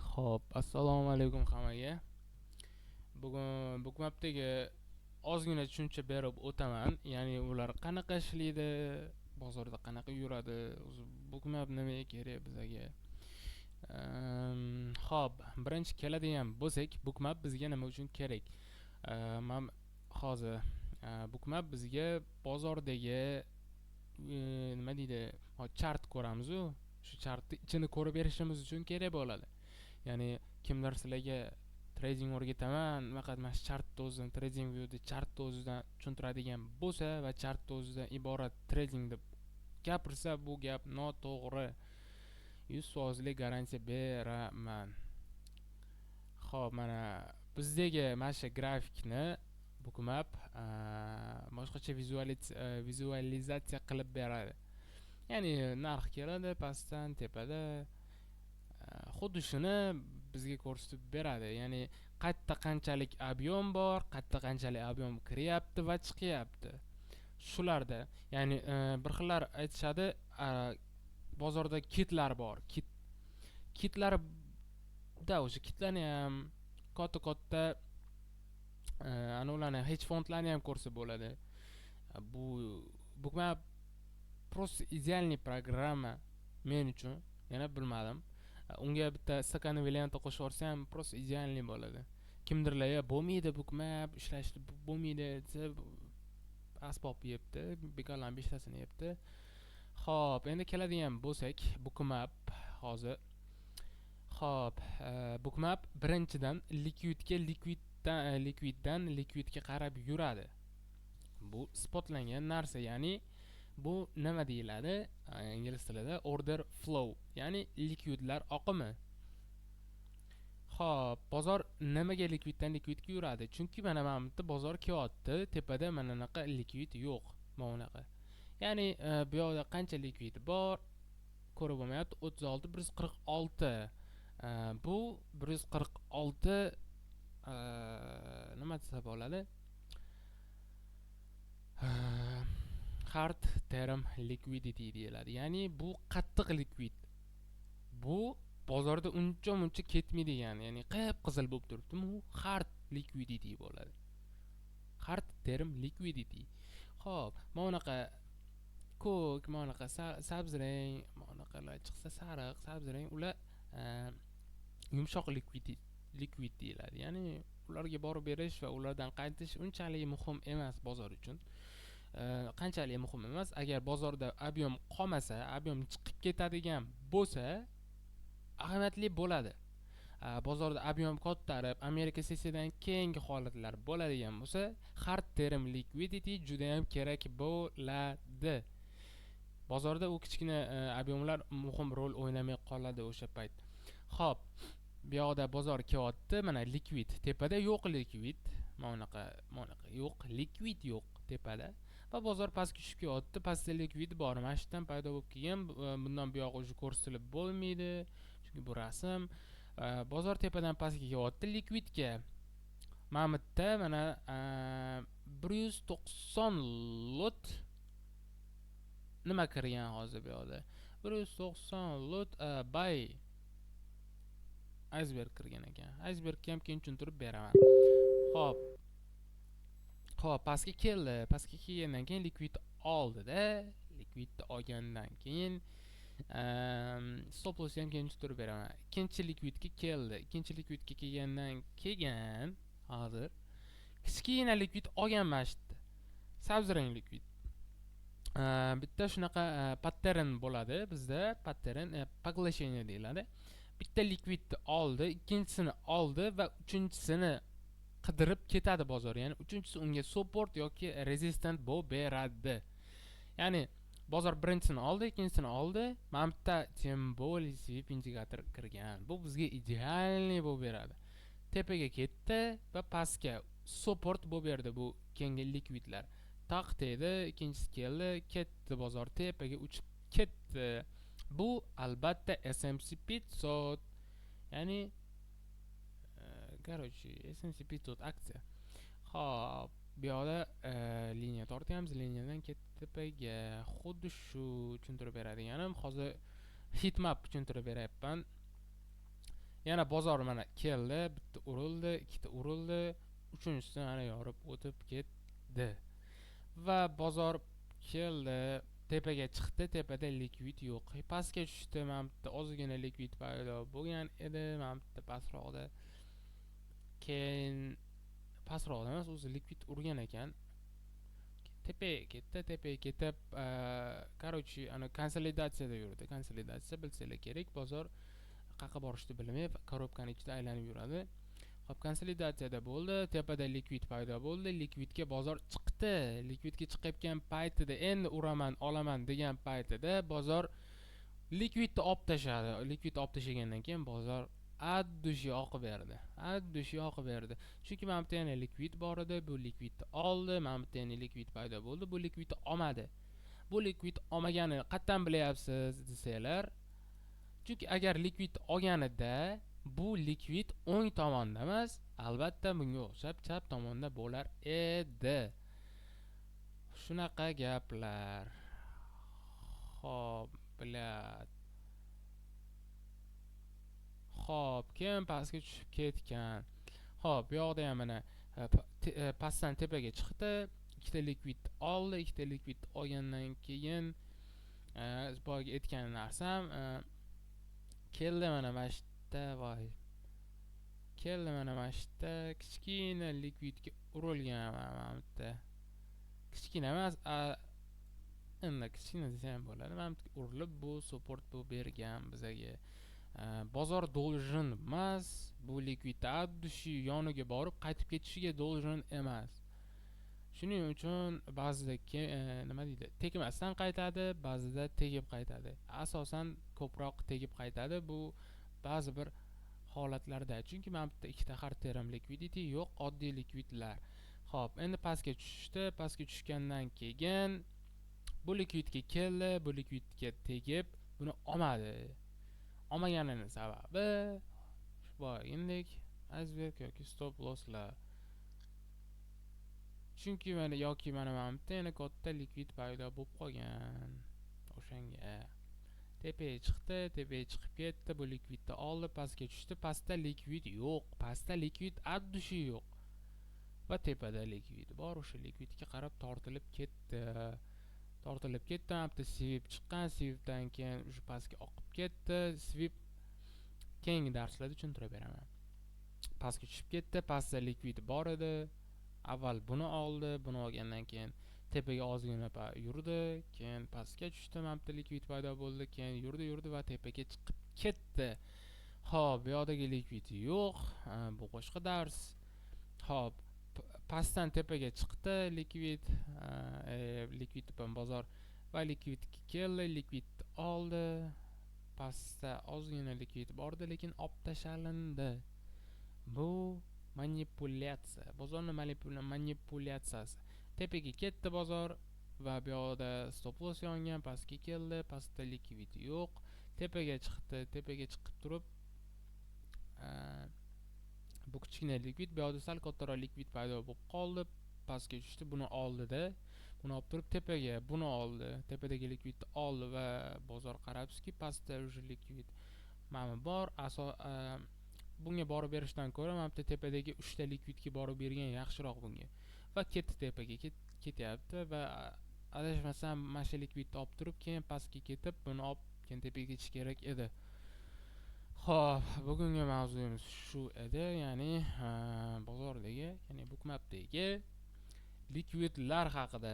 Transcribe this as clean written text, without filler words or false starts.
Xo'p, assalomu alaykum hammaga. Bugun Bookmapdagi ozgina tushuncha berib o'taman. Ya'ni ular qanaqa ishlaydi, bozorda qanaqa yuradi, o'zi Bookmap nimaga kerak bizga. Xo'p, birinchi keladigan bo'lsak, Bookmap bizga nima uchun kerak? Men hozir Bookmap bizga bozordagi nima deydi, chart ko'ramiz-ku, shu chartni ichini ko'rib berishimiz uchun kerak bo'ladi. Ya'ni kimdir sizlarga trading o'rgataman, faqat mana shu chartni o'zini trading view'da chartni o'zidan tushuntiradigan bo'lsa va chartni o'zidan iborat trading deb gapirsa, bu gap noto'g'ri. 100% garantiya beraman. Xo'p, mana bizdagi mana shu grafikni Bookmap boshqacha vizualizatsiya qilib beradi. Ya'ni narx keladi pastdan, tepada xuddi shuni bizga ko'rsatib beradi. Ya'ni qayerda qanchalik ob'yom bor, qayerda qanchalik ob'yom kiryapti va chiqyapti. Shularda, ya'ni bir xillar aytishadi, bozorda kitlar bor. Kitlarda o'sha kitlarni ham katta ularni hedge fondlarni ham ko'rsa bo'ladi. Bu Bookmap просто идеальный programma men uchun. Yana bilmadim. Unga bitta stakan variantni qo'shib yuborsam просто идеальный bo'ladi. Kimdirlar bo'lmaydi, Bookmap ishlashni bo'lmaydi desa asbob yebdi, bekorlarni 5 tasini yebdi. Xo'p, endi keladigan bo'lsak, Bookmap hozir. Xo'p, Bookmap birinchidan likviddan likvidga qarab yuradi. Bu spotlangan narsa, ya'ni bu nima deyiladi ingliz tilida? Order flow, ya'ni likvidlar oqimi. Xo'p, bozor nimaga likviddan likvidga yuradi? Chunki mana bu yerda bozor kelyapti, tepada mana bunaqa likvid yo'q, mana bunaqa. Ya'ni bu yoqda qancha likvid bor ko'rib bo'lmayapti. 36 146. Bu 146 nima desa bo'ladi? Hard term liquidity deyiladi. Ya'ni bu qattiq likvid. Bu bozorda uncha ketmaydi, ya'ni qip-qizil bo'lib turibdi. Bu hard liquidity bo'ladi. Hard term liquidity. Xo'p, mana bunaqa ko'k, mana bunaqa sabzrang, mana bunaqalar chiqsa sariq, sabzrang, ular yumshoq likvid deyiladi. Ya'ni ularga borib berish va ulardan qaytish unchalik muhim emas bozor uchun. Qanchalik muhim emas, agar bozorda ob'yom qolmasa, ob'yom chiqib ketadigan bo'lsa, ahamiyatli bo'ladi. Bozorda ob'yom ko'tarib, Amerika sessiyadan keyingi holatlar bo'ladigan bo'lsa, hard term liquidity juda ham kerak bo'ladi. Bozorda u kichkina ob'yomlar muhim rol o'ynamay qoladi o'sha payt. Xo'p, bu yoqda bozor kelyapti, mana likvid, tepada yo'q likvid, mana bunaqa yo'q, likvid yo'q tepada. Va bozor pastga tushib kelyapti, pastda likvid bor. Mana shu yerdan paydo bo'lib kelgan, bundan bu yoq o'zi ko'rsatilib bo'lmaydi, chunki bu rasm. Bozor tepadan pastga kelyapti likvidga. Mana bu yerda mana 190 lot nima kirgan hozir bu yoqda? 190 lot buy iceberg kirgan ekan. Icebergga ham keyin tushuntirib beraman. Xo'p, pastga keldi. Pastga kelgandan keyin likvid oldida, likvidni olgandan keyin stop lossni ham keyin tushuntirib beraman. Ikkinchi likvidga keldi. Ikkinchi likvidga kelgandan keyin hozir kichkina likvid olganman shu yerda. Sabzrang likvid. Bitta shunaqa pattern bo'ladi bizda, pattern поглощение deyiladi. Bitta likvidni oldi, ikkinchisini oldi va uchinchisini qidirib ketadi bozor. Ya'ni uchinchisi unga support yoki resistant bo'lib beradi. Ya'ni bozor birinchisini oldi, ikkinchisini oldi, mana bitta symbolic sweep indikator kirgan. Bu bizga idealniy bo'lib beradi. Tepaga ketdi va pastga support bo'lib berdi bu keyingi likvidlar. Taq dedi, ikkinchisi keldi, ketdi bozor tepaga uchib ketdi. Bu albatta S&P 500, ya'ni S&P 500 aksiya. Xo'p, bu yoqda liniya tortyapmiz, liniyadan tepaga xuddi shu tushuntirib beradiganim. Hozir heatmap tushuntirib beryapman. Yana bozor mana keldi, bitta urildi, ikkita urildi, uchinchisi mana yorib o'tib ketdi. Va bozor keldi, tepaga chiqdi, tepada likvid yo'q. Pastga tushdi, mana bitta ozgina likvid paydo bo'lgan edi, mana bitta pastroqda. Keyin pastroqda emas, o'zi likvid urgan ekan. Tepaga ketib, короче, ana konsolidatsiyada yurdi. Konsolidatsiya bilsanglar kerak, bozor qayerga borishni bilmay korobkani ichida aylanib yuradi. Xo'p, konsolidatsiyada bo'ldi, tepada likvid paydo bo'ldi, likvidga bozor chiqdi. Likvidga chiqayotgan paytida endi uraman, olaman degan paytida bozor likvidni olib tashladi. Likvidni olib tashlagandan keyin bozor addushi oqib berdi. Chunki mana bu yana likvid bor edi, bu likvidni oldi, mana bu yana likvid paydo bo'ldi, bu likvidni olmadi. Bu likvid olmaganini qatdan bilyapsiz desanglar, chunki agar likvid olganida bu likvid o'ng tomonda emas, albatta bunga o'xshab chap tomonda bo'lar edi. Shunaqa gaplar. Xo'p, bilat. Xo'p, keyin pastga tushib ketgan. Xo'p, bu yoqda ham mana pastdan tepaga chiqdi, ikkita likvid oldi, ikkita likvid olgandan keyin boyagi aytgan narsam keldi mana yerda, voy. Keldi mana yerda kichkina likvidga urilgan mana bu yerda. Kichkina emas, endi kichkina desa ham bo'ladi. Mana bu urilib, bu support bu bergan bizaga. Bozor должен emas, bu likvid addushi yoniga borib qaytib ketishiga должен emas. Shuning uchun ba'zida nima deydi, tegmasdan qaytadi, ba'zida tegib qaytadi. Asosan ko'proq tegib qaytadi bu ba'zi bir holatlarda. Chunki mana bu ikkita hard term liquidity yo'q, oddiy likvidlar. Xo'p, endi pastga tushdi, pastga tushgandan keyin bu likvidga keldi, bu likvidga tegib buni olmadi. Olmaganining sababi boyagindek iceberg yoki stop losslar. Chunki mana yoki mana bu yana katta likvid paydo bo'lib qolgan. O'shanga tepaga chiqib ketdi, bu likvidni oldi, pastga tushdi, pastda likvid yo'q, pastda likvid addushi yo'q. Va tepada likvid bor, o'sha likvidga qarab tortilib ketdi. Mana bu sweep chiqqan, sweepdan keyin o'sha pastga oqib ketdi. Sweep keyingi darslarda tushuntirib beraman. Pastga tushib ketdi, pastda likvid bor edi. Avval buni oldi, buni olgandan keyin tepaga ozgina yurdi, keyin pastga tushdi, mana bu likvid paydo bo'ldi, keyin yurdi va tepaga chiqib ketdi. Xo'p, bu yoqdagi likvid yo'q, bu boshqa dars. Xo'p, pastdan tepaga chiqdi likvid, likvid bilan bozor va likvidga keldi, likvid oldi. Pastda ozgina likvid bor edi, lekin olib tashlandi. Bu manipulyatsiya, bozorning manipulyatsiyasi. Tepaga ketdi bozor va bu yoqda stop loss yongan, pastga keldi, pastda likvid yo'q, tepaga chiqib turib bu kichkina likvid, bu yoqda sal kattaroq likvid paydo bo'lib qoldi, pastga tushdi, buni oldida, buni olib turib tepaga buni oldi, tepadagi likvidni oldi va bozor qarabsizki, pastda o'sha likvid mana bor, bunga borib berishdan ko'ra mana bu tepadagi 3 ta likvidga borib bergan yaxshiroq bunga. Va ketdi tepaga ketyapti va adashmasam mana shu likvidni olib turib, keyin pastga ketib, buni olib keyin tepaga ketish kerak edi. Xo'p, bugungi mavzuyimiz shu edi, ya'ni bozordagi, ya'ni bookmapdagi likvidlar haqida.